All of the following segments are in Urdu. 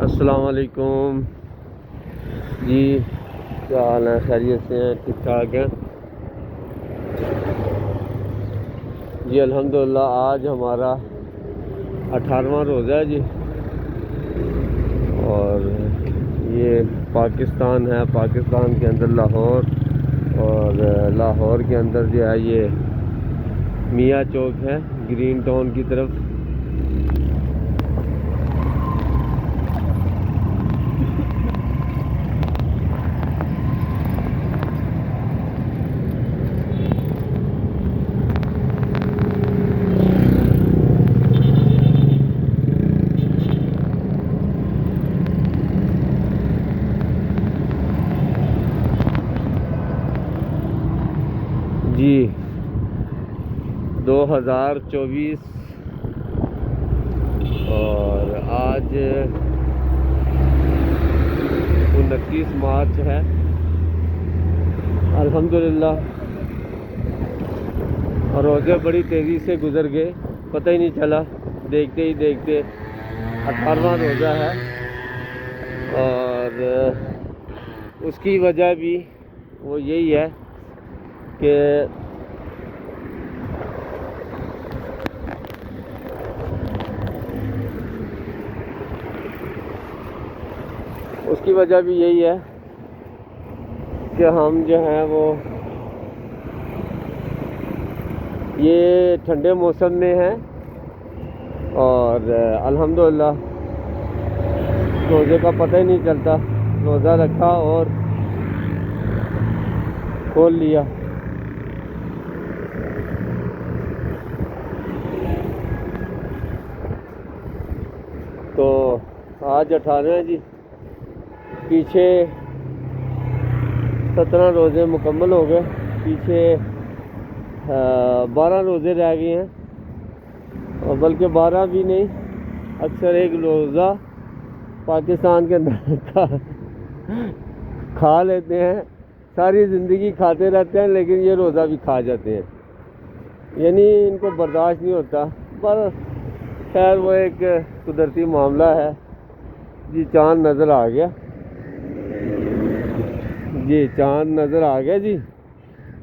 السلام علیکم جی، کیا حال ہے؟ خیریت سے ہیں؟ ٹھیک ٹھاک ہیں جی؟ الحمدللہ آج ہمارا 18واں روزہ ہے جی، اور یہ پاکستان ہے، پاکستان کے اندر لاہور، اور لاہور کے اندر جو ہے یہ میاں چوک ہے گرین ٹاؤن کی طرف۔ جی 2024 اور آج 29 مارچ ہے۔ الحمدللہ اور روزے بڑی تیزی سے گزر گئے، پتہ ہی نہیں چلا، دیکھتے ہی دیکھتے 18واں روزہ ہے۔ اور اس کی وجہ بھی وہ یہی ہے کہ ہم جو ہیں وہ یہ ٹھنڈے موسم میں ہیں، اور الحمدللہ روزے کا پتہ ہی نہیں چلتا، روزہ رکھا اور کھول لیا۔ تو آج 18 ہے جی، پیچھے 17 روزے مکمل ہو گئے، پیچھے 12 روزے رہ گئے ہیں، اور بلکہ 12 بھی نہیں، اکثر ایک روزہ پاکستان کے اندر کھا لیتے ہیں، ساری زندگی کھاتے رہتے ہیں لیکن یہ روزہ بھی کھا جاتے ہیں، یعنی ان کو برداشت نہیں ہوتا۔ پر خیر وہ ایک قدرتی معاملہ ہے جی۔ چاند نظر آ گیا جی، چاند نظر آ گیا جی،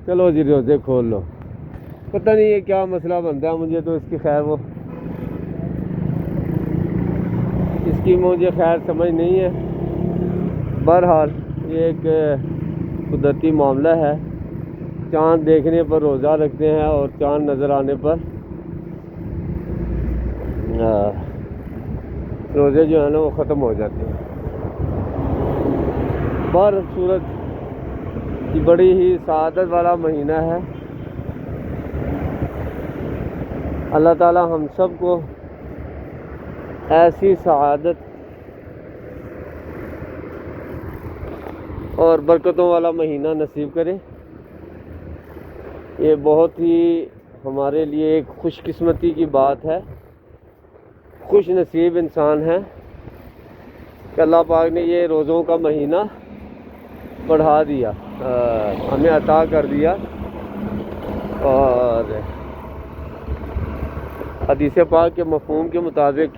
چلو جی روزے کھول لو۔ پتہ نہیں یہ کیا مسئلہ بنتا ہے، مجھے تو اس کی مجھے خیر سمجھ نہیں ہے۔ بہرحال یہ ایک قدرتی معاملہ ہے، چاند دیکھنے پر روزہ رکھتے ہیں اور چاند نظر آنے پر روزے جو ہیں نا وہ ختم ہو جاتے ہیں۔ صورت یہ بڑی ہی سعادت والا مہینہ ہے۔ اللہ تعالی ہم سب کو ایسی سعادت اور برکتوں والا مہینہ نصیب کرے۔ یہ بہت ہی ہمارے لیے ایک خوش قسمتی کی بات ہے، خوش نصیب انسان ہے کہ اللہ پاک نے یہ روزوں کا مہینہ بڑھا دیا، ہمیں عطا کر دیا۔ اور حدیث پاک کے مفہوم کے مطابق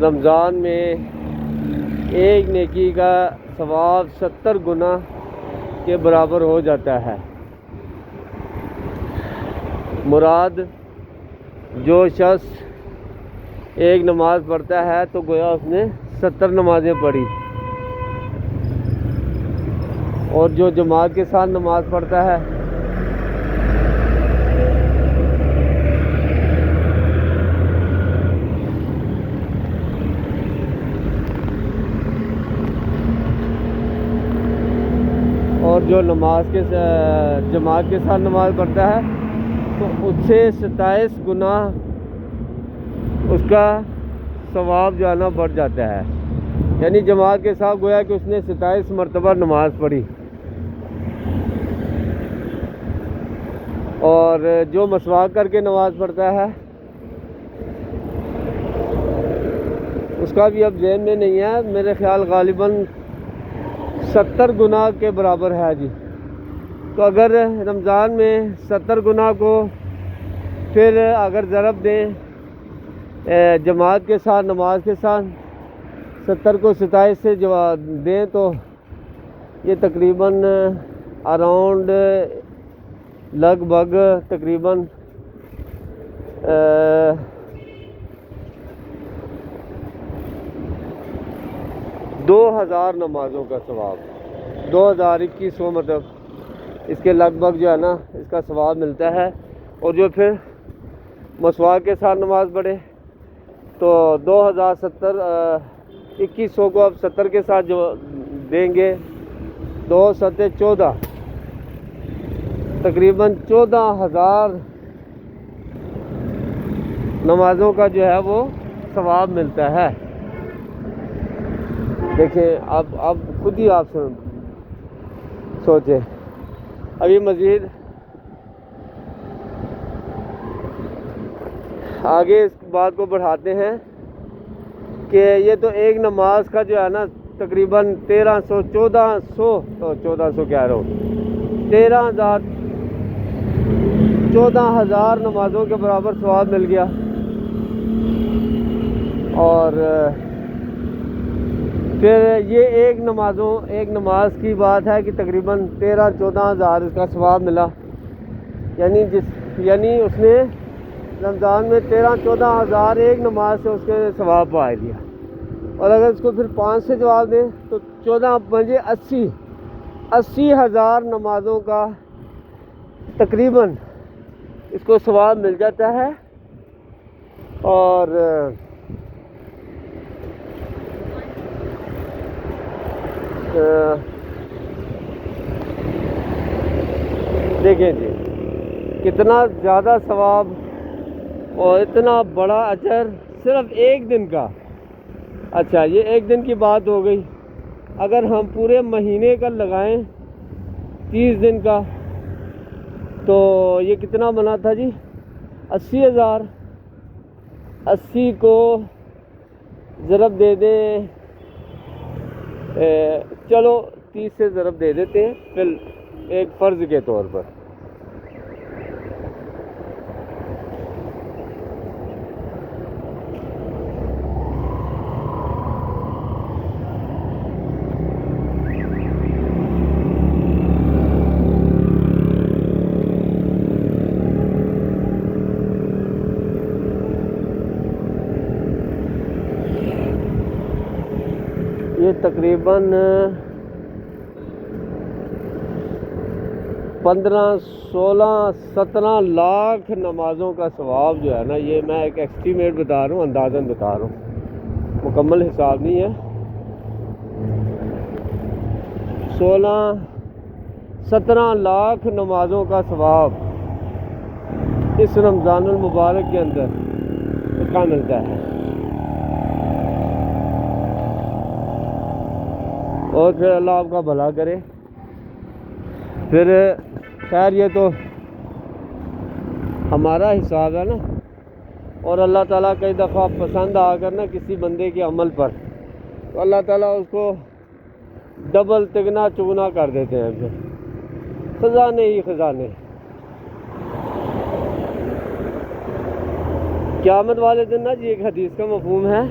رمضان میں ایک نیکی کا ثواب 70 گنا کے برابر ہو جاتا ہے۔ مراد جو شخص ایک نماز پڑھتا ہے تو گویا اس نے 70 نمازیں پڑھی، اور جو جماعت کے ساتھ نماز پڑھتا ہے جماعت کے ساتھ نماز پڑھتا ہے تو اس سے 27 گنا اس کا ثواب جو ہے نا بڑھ جاتا ہے، یعنی جماعت کے ساتھ گویا کہ اس نے 27 مرتبہ نماز پڑھی۔ اور جو مسواک کر کے نماز پڑھتا ہے اس کا بھی اب ذہن میں نہیں ہے، میرے خیال غالباً 70 گنا کے برابر ہے جی۔ تو اگر رمضان میں 70 گنا کو پھر اگر ضرب دیں جماعت کے ساتھ نماز کے ساتھ 70 کو 27 سے دیں تو یہ تقریباً اراؤنڈ لگ بھگ تقریباً 2000 نمازوں کا ثواب 2100 مطلب اس کے لگ بھگ جو ہے نا اس کا ثواب ملتا ہے. اور جو پھر مسواک کے ساتھ نماز پڑھے تو 2070 2100 کو اب 70 کے ساتھ جو دیں گے 2 7 14 تقریباً 14000 نمازوں کا جو ہے وہ ثواب ملتا ہے. دیکھیں اب خود ہی آپ سوچیں. ابھی مزید آگے اس بات کو بڑھاتے ہیں کہ یہ تو ایک نماز کا جو ہے نا تقریباً 1400 کہہ رہا ہوں 14000 نمازوں کے برابر ثواب مل گیا. اور پھر یہ ایک نماز کی بات ہے کہ تقریباً 13-14 اس کا ثواب ملا. یعنی اس نے رمضان میں 13-14 ایک نماز سے اس کے ثواب پا لیا. اور اگر اس کو پھر 5 سے جواب دیں تو 14 80,000 نمازوں کا تقریباً اس کو ثواب مل جاتا ہے. اور دیکھیں جی کتنا زیادہ ثواب اور اتنا بڑا اجر صرف ایک دن کا. اچھا یہ ایک دن کی بات ہو گئی. اگر ہم پورے مہینے کا لگائیں 30 دن کا تو یہ کتنا بنا تھا جی 80,000. 80 کو ضرب دے دیں چلو 30 سے ضرب دے دیتے ہیں پھر ایک فرض کے طور پر. یہ تقریباً 15-16-17 لاکھ نمازوں کا ثواب جو ہے نا یہ میں ایک ایسٹیمیٹ بتا رہا ہوں اندازاً بتا رہا ہوں مکمل حساب نہیں ہے. 16-17 لاکھ نمازوں کا ثواب اس رمضان المبارک کے اندر اس کا ملتا ہے. اور پھر اللہ آپ کا بھلا کرے. پھر خیر یہ تو ہمارا حساب ہے نا اور اللہ تعالیٰ کئی دفعہ پسند آ کر نا کسی بندے کے عمل پر تو اللہ تعالیٰ اس کو ڈبل تگنا چگنا کر دیتے ہیں. پھر خزانے ہی خزانے. قیامت والے دن نا جی ایک حدیث کا مفہوم ہے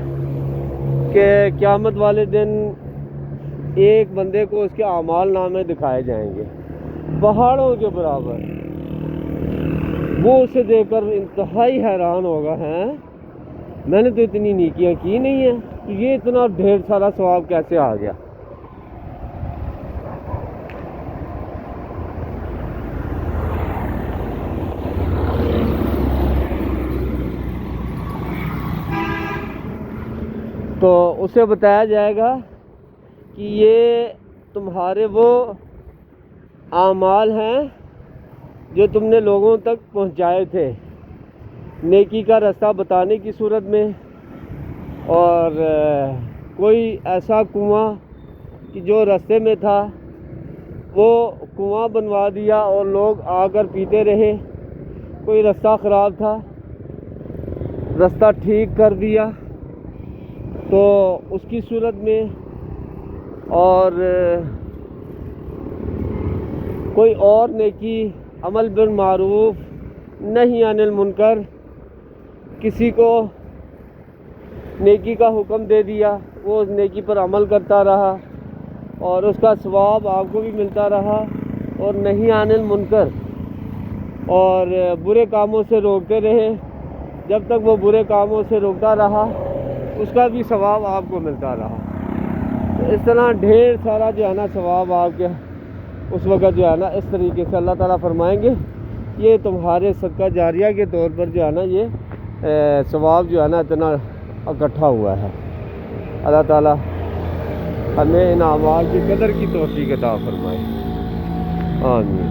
کہ قیامت والے دن ایک بندے کو اس کے اعمال نامے دکھائے جائیں گے پہاڑوں کے برابر. وہ اسے دیکھ کر انتہائی حیران ہوگا ہیں میں نے تو اتنی نیکیاں کی نہیں ہیں تو یہ اتنا ڈھیر سارا ثواب کیسے آ گیا. تو اسے بتایا جائے گا کہ یہ تمہارے وہ اعمال ہیں جو تم نے لوگوں تک پہنچائے تھے نیکی کا راستہ بتانے کی صورت میں. اور کوئی ایسا کنواں کہ جو راستے میں تھا وہ کنواں بنوا دیا اور لوگ آ کر پیتے رہے. کوئی راستہ خراب تھا راستہ ٹھیک کر دیا تو اس کی صورت میں. اور کوئی اور نیکی، عمل بالمعروف، نہی عن المنکر، کسی کو نیکی کا حکم دے دیا، وہ اس نیکی پر عمل کرتا رہا اور اس کا ثواب آپ کو بھی ملتا رہا، اور نہی عن المنکر، اور برے کاموں سے روکتے رہے، جب تک وہ برے کاموں سے روکتا رہا اس کا بھی ثواب آپ کو ملتا رہا۔ تو اس طرح ڈھیر سارا جو ہے نا ثواب آپ کے اس وقت جو ہے نا اس طریقے سے اللہ تعالیٰ فرمائیں گے، یہ تمہارے صدقہ جاریہ کے طور پر جو ہے نا یہ ثواب جو ہے نا اتنا اکٹھا ہوا ہے۔ اللہ تعالیٰ ہمیں ان اعمال کی قدر کی توفیق عطا فرمائے، آمین۔